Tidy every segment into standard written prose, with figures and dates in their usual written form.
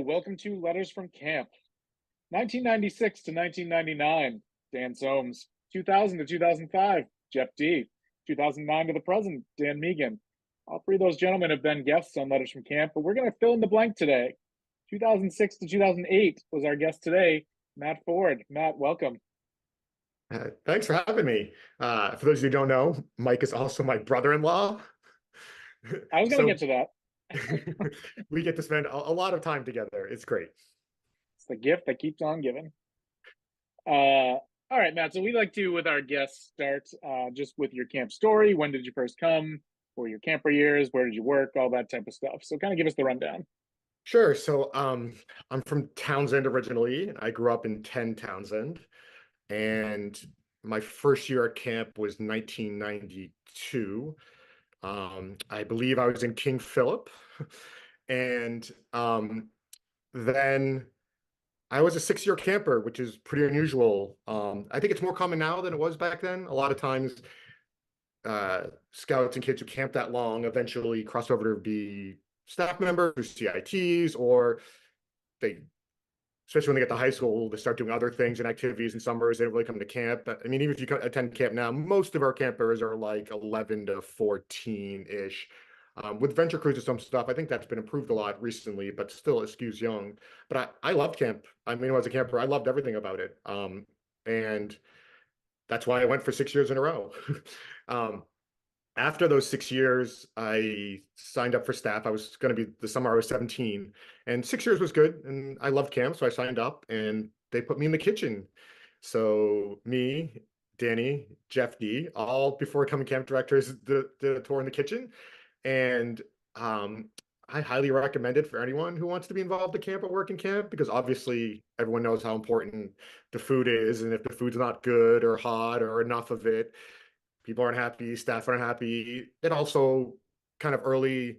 welcome to Letters from Camp. 1996 to 1999, Dan Soames. 2000 to 2005, Jeff D. 2009 to the present, Dan Megan. All three of those gentlemen have been guests on Letters from Camp, but we're going to fill in the blank today. 2006 to 2008 was our guest today, Matt Ford. Matt, welcome. Thanks for having me. For those of you who don't know, Mike is also my brother-in-law. I was going to So get to that. we get to spend a lot of time together. It's great. It's the gift that keeps on giving. All right, Matt. So we like to, with our guests, start just with your camp story. When did you first come? What were your camper years? Where did you work? All that type of stuff. So kind of give us the rundown. Sure. So I'm from Townsend originally. I grew up in 10 Townsend, and my first year at camp was 1992. I believe I was in King Philip, and then I was a 6-year camper, which is pretty unusual. I think it's more common now than it was back then. A lot of times, scouts and kids who camp that long eventually cross over to be staff members or CITs, or they, especially when they get to high school, they start doing other things and activities in summers. They don't really come to camp. But I mean, even if you attend camp now, most of our campers are like 11 to 14-ish. With venture cruises, some stuff, I think that's been improved a lot recently, but still it skews young. But I loved camp. I mean, as a camper, I loved everything about it. And that's why I went for 6 years in a row. After those 6 years, I signed up for staff. I was going to be the summer I was 17, and 6 years was good. And I loved camp, so I signed up, and they put me in the kitchen. So me, Danny, Jeff D, all before becoming camp directors, did a tour in the kitchen. And I highly recommend it for anyone who wants to be involved in camp or work in camp, because obviously everyone knows how important the food is. And if the food's not good or hot or enough of it, people aren't happy, staff aren't happy. It also kind of early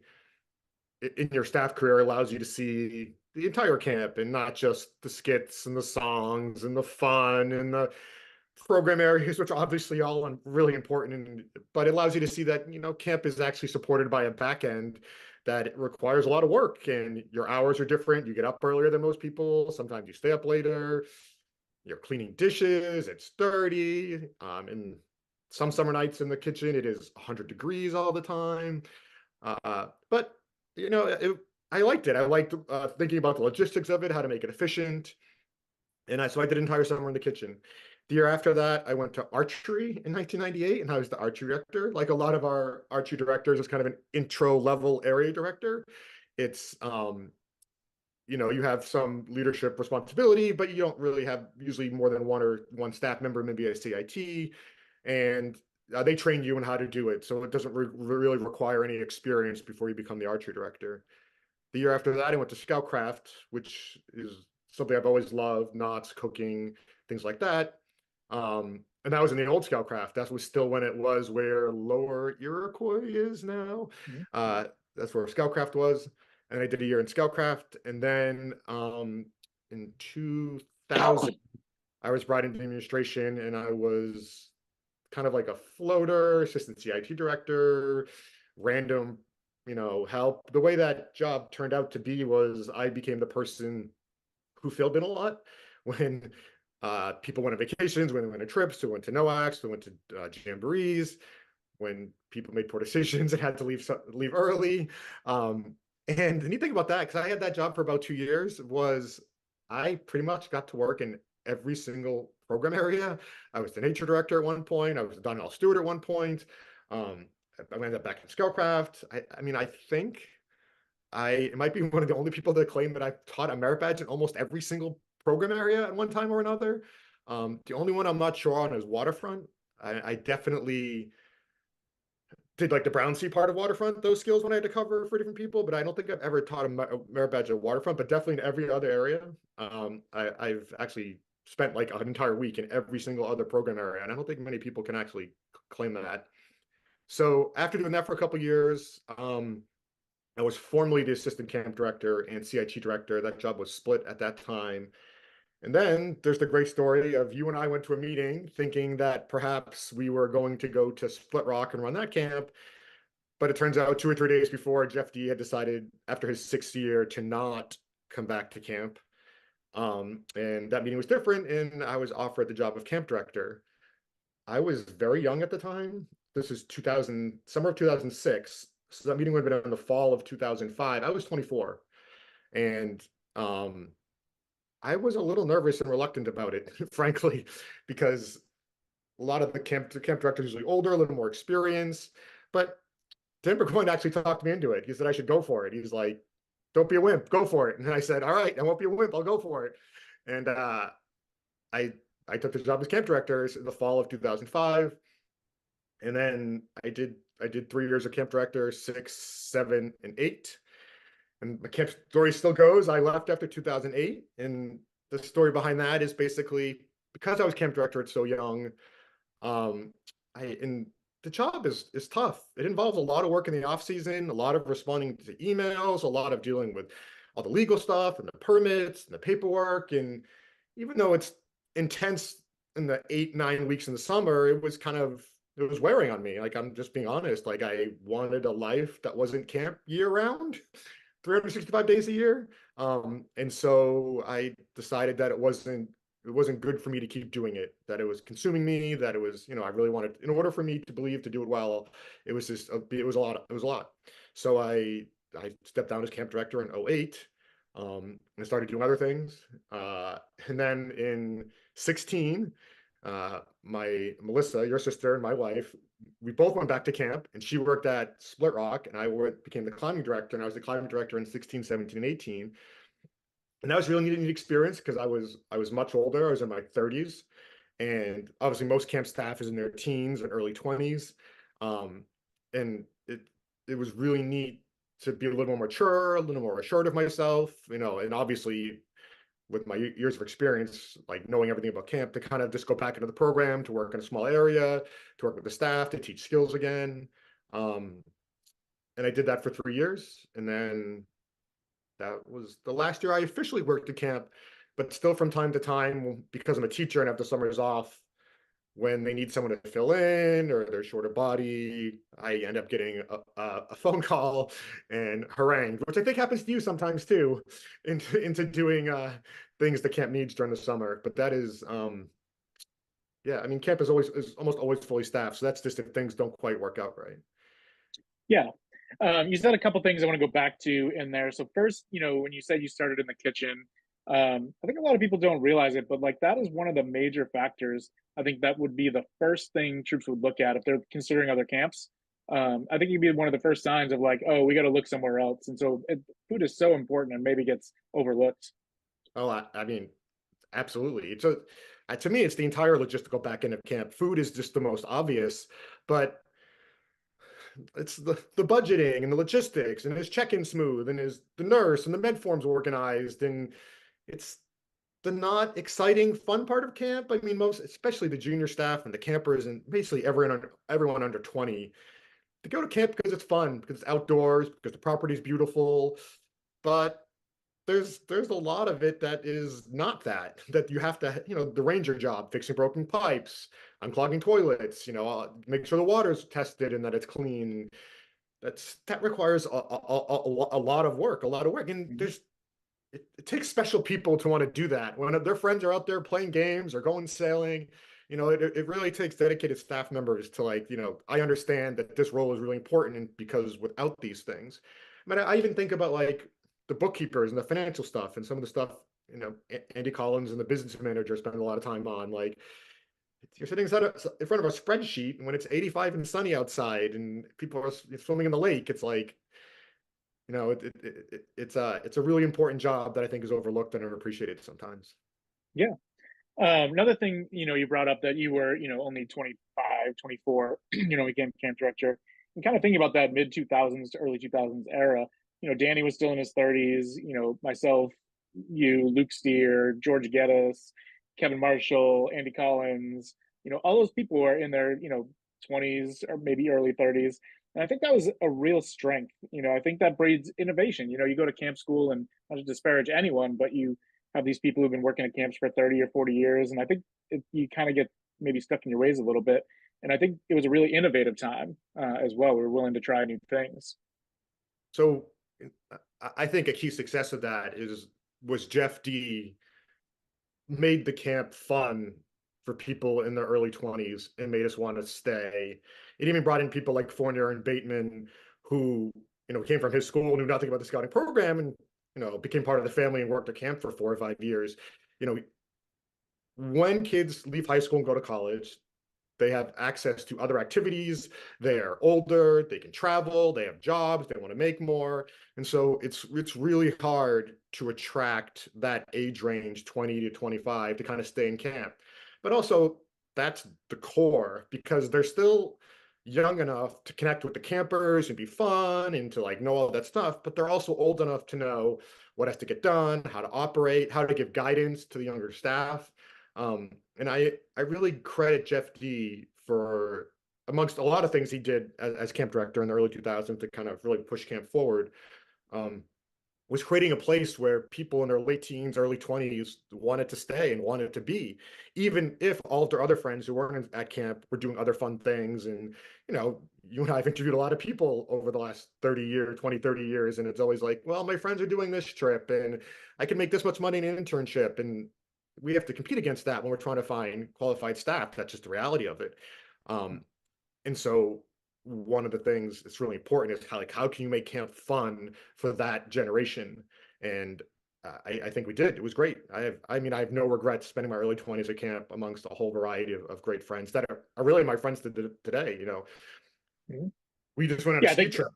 in your staff career allows you to see the entire camp and not just the skits and the songs and the fun and the program areas, which are obviously all really important. But it allows you to see that, camp is actually supported by a back end that it requires a lot of work, and your hours are different. You get up earlier than most people. Sometimes you stay up later. You're cleaning dishes. It's dirty. And some summer nights in the kitchen, it is 100 degrees all the time. But, I liked it. I liked thinking about the logistics of it, how to make it efficient. And so I did an entire summer in the kitchen. The year after that, I went to archery in 1998, and I was the archery director. Like a lot of our archery directors, it's kind of an intro level area director. It's, you have some leadership responsibility, but you don't really have usually more than one staff member, maybe a CIT. And they train you on how to do it. So it doesn't really require any experience before you become the archery director. The year after that, I went to Scoutcraft, which is something I've always loved, knots, cooking, things like that. And that was in the old Scoutcraft. That was still when it was where Lower Iroquois is now. That's where Scoutcraft was. And I did a year in Scoutcraft. And then in 2000, I was brought into the administration, and I was kind of like a floater, assistant CIT director, random, help. The way that job turned out to be was I became the person who filled in a lot when people went on vacations, when they went on trips, who went to NOACs, who went to jamborees, when people made poor decisions and had to leave early. And the neat thing about that, because I had that job for about 2 years, was I pretty much got to work in every single program area. I was the nature director at one point. I was the Donnell Stewart at one point. I ended up back in Scoutcraft. I think it might be one of the only people that claim that I've taught a merit badge in almost every single program area at one time or another. The only one I'm not sure on is waterfront. I definitely did like the Brown Sea part of waterfront, those skills when I had to cover for different people, but I don't think I've ever taught a merit badge at waterfront, but definitely in every other area. I've actually spent like an entire week in every single other program area, and I don't think many people can actually claim that. So after doing that for a couple of years, I was formerly the assistant camp director and CIT director. That job was split at that time. And then there's the great story of you and I went to a meeting thinking that perhaps we were going to go to Split Rock and run that camp. But it turns out 2 or 3 days before, Jeff D had decided after his 6th year to not come back to camp. And that meeting was different, and I was offered the job of camp director. I was very young at the time. This is 2000, summer of 2006. So that meeting would have been in the fall of 2005. I was 24. And I was a little nervous and reluctant about it, frankly, because a lot of the camp directors are usually older, a little more experienced. But Tim Burgoyne actually talked me into it. He said I should go for it. He's like, "Don't be a wimp, go for it." And I said, "All right, I won't be a wimp. I'll go for it." And I I took the job as camp director in the fall of 2005, and then I did 3 years of camp director, six, seven, and eight. And my camp story still goes. I left after 2008, and the story behind that is basically because I was camp director at so young. Um, and the job is tough. It involves a lot of work in the off season, a lot of responding to emails, a lot of dealing with all the legal stuff and the permits and the paperwork. And even though it's intense in the 8, 9 weeks in the summer, it was wearing on me. Like, I'm just being honest. Like, I wanted a life that wasn't camp year round, 365 days a year. And so I decided that it wasn't good for me to keep doing it, that it was consuming me, that it was, I really wanted, in order for me to believe, to do it well, it was just, it was a lot, it was a lot. So I stepped down as camp director in '08, and started doing other things. And then in 16, my Melissa, your sister, and my wife, we both went back to camp, and she worked at Split Rock, and became the climbing director, and I was the climbing director in 16, 17, and 18. And that was really neat experience because I was much older. I was in my 30s, and obviously most camp staff is in their teens and early 20s. Um, and it was really neat to be a little more mature, a little more assured of myself, and obviously with my years of experience, like knowing everything about camp, to kind of just go back into the program, to work in a small area, to work with the staff, to teach skills again. Um, and I did that for 3 years, and then that was the last year I officially worked at camp. But still, from time to time, because I'm a teacher and have the summers off, when they need someone to fill in or they're short of body, I end up getting a phone call and harangued, which I think happens to you sometimes too, into doing things that camp needs during the summer. But that is, yeah, I mean, camp is almost always fully staffed. So that's just if things don't quite work out right. Yeah. You said a couple things I want to go back to in there. So first, when you said you started in the kitchen, I think a lot of people don't realize it, but like that is one of the major factors. I think that would be the first thing troops would look at if they're considering other camps. I think you'd be one of the first signs of like, oh, we got to look somewhere else. And so food is so important and maybe gets overlooked. Oh, I mean, absolutely. To me, it's the entire logistical back end of camp. Food is just the most obvious, but it's the budgeting and the logistics, and is check-in smooth, and is the nurse and the med forms organized, and it's the not exciting fun part of camp. I mean, especially the junior staff and the campers and basically everyone under 20, they go to camp because it's fun, because it's outdoors, because the property is beautiful. But there's a lot of it that is not that you have to, the ranger job, fixing broken pipes, unclogging toilets, make sure the water's tested and that it's clean. That requires a lot of work, and it takes special people to want to do that. When their friends are out there playing games or going sailing, it really takes dedicated staff members to, like, I understand that this role is really important, because without these things, I mean, I even think about like the bookkeepers and the financial stuff and some of the stuff, Andy Collins and the business manager spend a lot of time on. Like, you're sitting in front of a spreadsheet, and when it's 85 and sunny outside and people are swimming in the lake, it's like, it's a really important job that I think is overlooked and underappreciated sometimes. Yeah. Another thing, you brought up that you were, only 25, 24, became camp director. And kind of thinking about that mid 2000s to early 2000s era, Danny was still in his 30s, myself, you, Luke Steer, George Geddes, Kevin Marshall, Andy Collins, all those people were in their, 20s or maybe early 30s. And I think that was a real strength. I think that breeds innovation. You go to camp school, and not to disparage anyone, but you have these people who've been working at camps for 30 or 40 years. And I think you kind of get maybe stuck in your ways a little bit. And I think it was a really innovative time as well. We were willing to try new things. So I think a key success of that is was Jeff D made the camp fun for people in their early 20s and made us want to stay. It even brought in people like Fournier and Bateman, who, came from his school, knew nothing about the scouting program, and, became part of the family and worked at camp for 4 or 5 years. You know, when kids leave high school and go to college, they have access to other activities. They are older, they can travel, they have jobs, they want to make more. And so it's really hard to attract that age range, 20 to 25, to kind of stay in camp. But also that's the core, because they're still young enough to connect with the campers and be fun and to like know all that stuff, but they're also old enough to know what has to get done, how to operate, how to give guidance to the younger staff. And I really credit Jeff D for, amongst a lot of things he did as camp director in the early 2000s to kind of really push camp forward, um, was creating a place where people in their late teens, early 20s wanted to stay and wanted to be, even if all of their other friends who weren't at camp were doing other fun things. And, you and I have interviewed a lot of people over the last 30 years, 20, 30 years, and it's always like, well, my friends are doing this trip and I can make this much money in an internship. And we have to compete against that when we're trying to find qualified staff. That's just the reality of it. And so one of the things that's really important is how can you make camp fun for that generation? And I think we did. It was great. I have no regrets spending my early 20s at camp amongst a whole variety of great friends that are really my friends today. Mhm. We just went on a Yeah, I ski think trip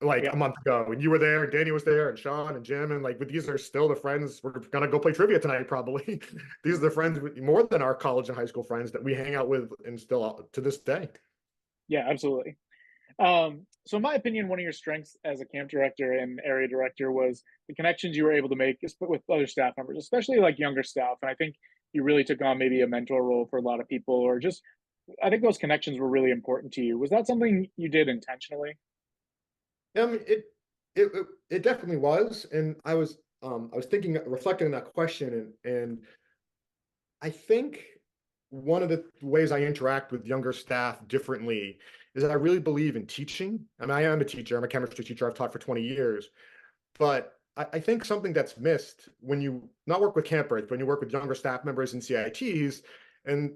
like yeah. a month ago, and you were there, and Danny was there, and Sean and Jim, and like, but these are still the friends. We're gonna go play trivia tonight, probably. These are the friends more than our college and high school friends that we hang out with, and still to this day. Yeah, absolutely. So in my opinion, one of your strengths as a camp director and area director was the connections you were able to make with other staff members, especially like younger staff. And I think you really took on maybe a mentor role for a lot of people, or just I think those connections were really important to you. Was that something you did intentionally? I mean, it definitely was, and I was thinking, reflecting on that question, and I think one of the ways I interact with younger staff differently is that I really believe in teaching. I mean, I am a teacher. I'm a chemistry teacher. I've taught for 20 years. But I think something that's missed when you not work with campers, but when you work with younger staff members and CITs, and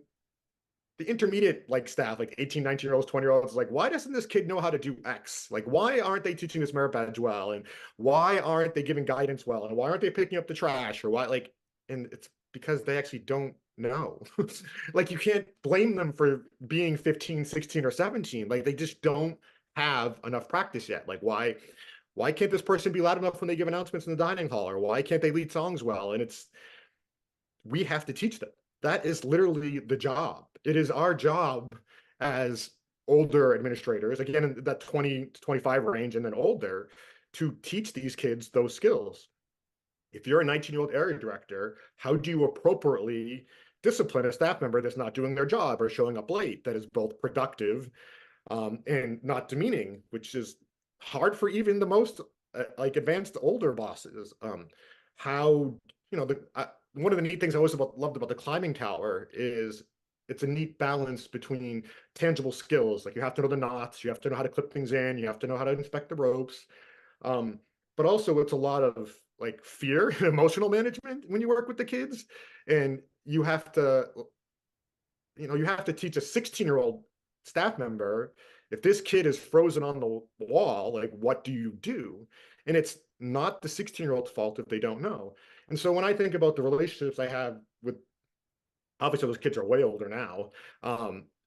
the intermediate like staff, like 18, 19-year-olds, 20-year-olds, like, why doesn't this kid know how to do X? Like, why aren't they teaching this merit badge well? And why aren't they giving guidance well? And why aren't they picking up the trash? Or why, like, and it's because they actually don't know. Like, you can't blame them for being 15, 16, or 17. Like, they just don't have enough practice yet. Like, why can't this person be loud enough when they give announcements in the dining hall? Or why can't they lead songs well? And we have to teach them. That is literally the job. It is our job as older administrators, again, in that 20 to 25 range and then older, to teach these kids those skills. If you're a 19-year-old area director, how do you appropriately discipline a staff member that's not doing their job or showing up late, that is both productive and not demeaning, which is hard for even the most like advanced older bosses. How one of the neat things I always loved about the climbing tower is it's a neat balance between tangible skills. Like, you have to know the knots, you have to know how to clip things in, you have to know how to inspect the ropes. Um, but also it's a lot of like fear and emotional management when you work with the kids, and you have to teach a 16-year-old staff member, if this kid is frozen on the wall, like, what do you do? And it's not the 16-year-old's fault if they don't know. And so when I think about the relationships I have with, obviously those kids are way older now,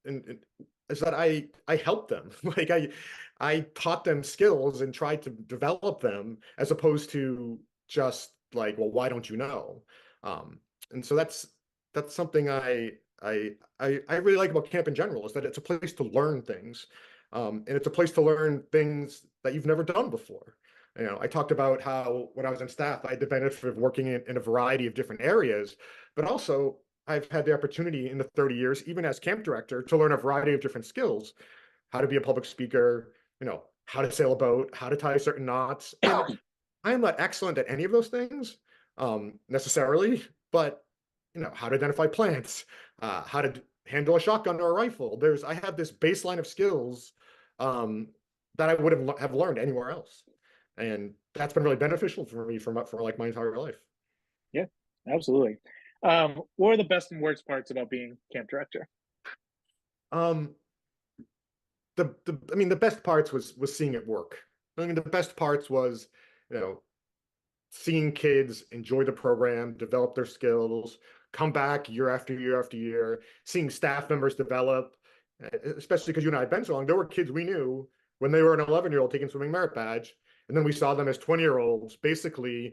and is that I helped them. Like, I taught them skills and tried to develop them, as opposed to just like, well, why don't you know? And so that's something I really like about camp in general, is that it's a place to learn things, and it's a place to learn things that you've never done before. I talked about how when I was on staff, I had the benefit of working in a variety of different areas, but also I've had the opportunity in the 30 years, even as camp director, to learn a variety of different skills: how to be a public speaker, how to sail a boat, how to tie certain knots. And I am not excellent at any of those things necessarily, but how to identify plants, how to handle a shotgun or a rifle. I have this baseline of skills um, that I would have learned anywhere else, and that's been really beneficial for me for like my entire life. Yeah, absolutely. What are the best and worst parts about being camp director? Um, I mean, the best parts was seeing it work. I mean, the best parts was, you know, seeing kids enjoy the program, develop their skills, come back year after year after year, seeing staff members develop, especially because you and I had been so long. There were kids we knew when they were an 11-year-old taking swimming merit badge, and then we saw them as 20-year-olds basically,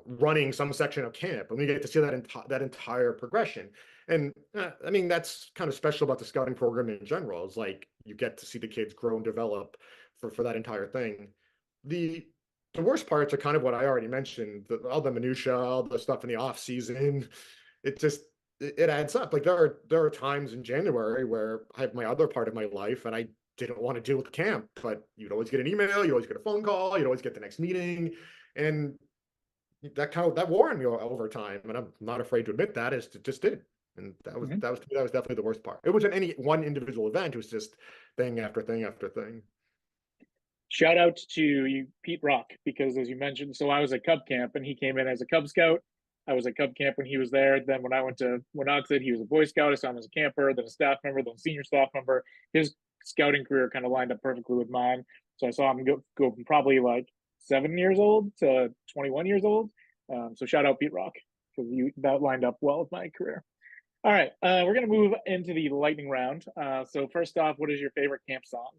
running some section of camp, and we get to see that entire progression. And I mean, that's kind of special about the scouting program in general. Is like you get to see the kids grow and develop for that entire thing. The the worst parts are kind of what I already mentioned, all the minutia, all the stuff in the off season. It just it adds up. Like there are times in January where I have my other part of my life, and I didn't want to deal with the camp, but you'd always get an email, you always get a phone call, you'd always get the next meeting, and that wore on me over time, and I'm not afraid to admit that. It just did, and Mhm. that was definitely the worst part. It wasn't any one individual event; it was just thing after thing after thing. Shout out to you, Pete Rock, because as you mentioned, so I was at Cub Camp and he came in as a Cub Scout. I was at Cub Camp when he was there. Then when I went to Winnoxid, he was a Boy Scout. I saw him as a camper, then a staff member, then a senior staff member. His scouting career kind of lined up perfectly with mine. So I saw him go from probably like 7 years old to 21 years old. So shout out Pete Rock because you that lined up well with my career. All right, we're gonna move into the lightning round. So first off, what is your favorite camp song?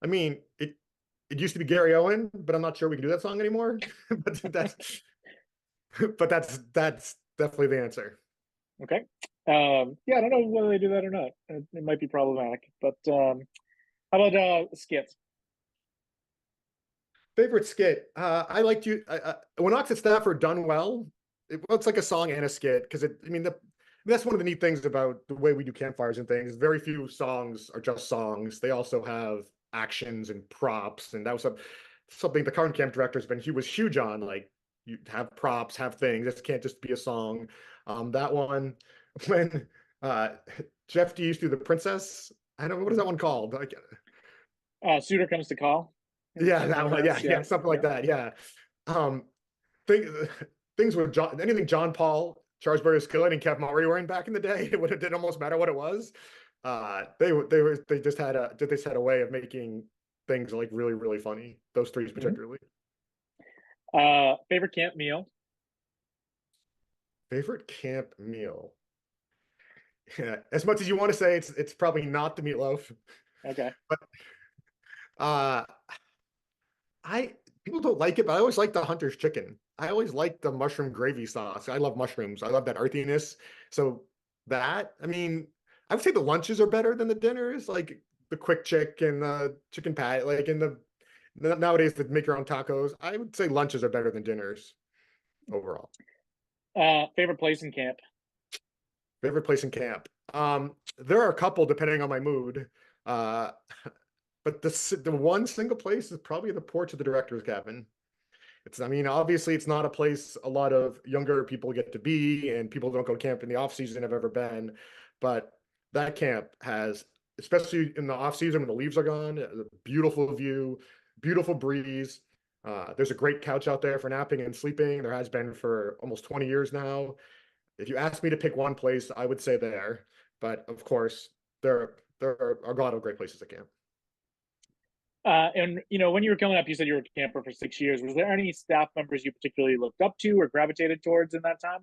I mean, it used to be Gary Owen, but I'm not sure we can do that song anymore. but that's that's definitely the answer. Okay. Yeah, I don't know whether they do that or not. It might be problematic. But how about skits? Favorite skit. I liked you. When Ox at Stafford done well, it's like a song and a skit because I mean, that's one of the neat things about the way we do campfires and things. Very few songs are just songs. They also have actions and props, and that was something the current camp director he was huge on. Like you have props, have things. This can't just be a song. That one when uh, Jeff D used to do the princess. I don't know what is that Mhm. one called. Like, Suitor comes to call. yeah, Something that like one. that. Yeah, Yeah, yeah, something like yeah. that. Yeah. Um, thing, things with anything John Paul, Charsbury Skillet, and Kev Murray were in back in the day, it didn't almost matter what it was. They just had a way of making things like really really funny. Those three Mhm. particularly. Favorite camp meal? Favorite camp meal. Yeah, as much as you want to say it's probably not the meatloaf, Okay. but uh, I people don't like it, but I always like the Hunter's chicken. I always like the mushroom gravy sauce. I love mushrooms. I love that earthiness. So I mean, I would say the lunches are better than the dinners, like the quick chick and the chicken pat, like in nowadays to make your own tacos. I would say lunches are better than dinners overall. Favorite place in camp? Favorite place in camp. There are a couple depending on my mood. Uh, but the one single place is probably the porch of the director's cabin. I mean, obviously, it's not a place a lot of younger people get to be, and people don't go camp in the off season have ever been. But that camp has, especially in the off season when the leaves are gone, a beautiful view, beautiful breeze. There's a great couch out there for napping and sleeping. There has been for almost 20 years now. If you ask me to pick one place, I would say there. But of course, there are a lot of great places at camp. And when you were coming up, you said you were a camper for 6 years. Was there any staff members you particularly looked up to or gravitated towards in that time?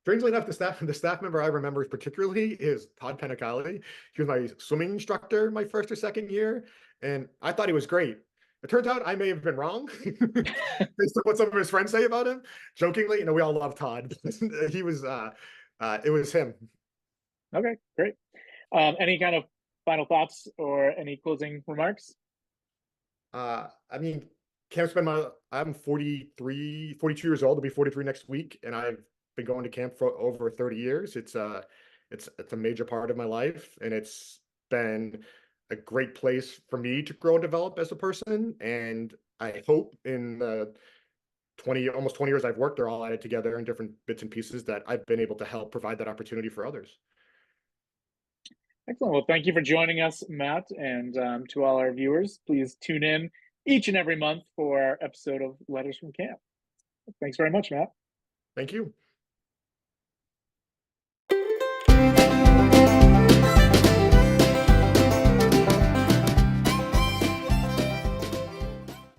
Strangely enough, the staff member I remember particularly is Todd Penicali. He was my swimming instructor my first or second year, and I thought he was great. It turns out I may have been wrong based on what some of his friends say about him. Jokingly, we all love Todd. He was it was him. Okay, great. Any kind of final thoughts or any closing remarks? I mean, camp's been I'm 43, 42 years old. I'll be 43 next week, and I've been going to camp for over 30 years. It's a major part of my life, and it's been a great place for me to grow and develop as a person. And I hope in the almost 20 years I've worked, they're all added together in different bits and pieces that I've been able to help provide that opportunity for others. Excellent. Well, thank you for joining us, Matt. And to all our viewers, please tune in each and every month for our episode of Letters from Camp. Thanks very much, Matt. Thank you.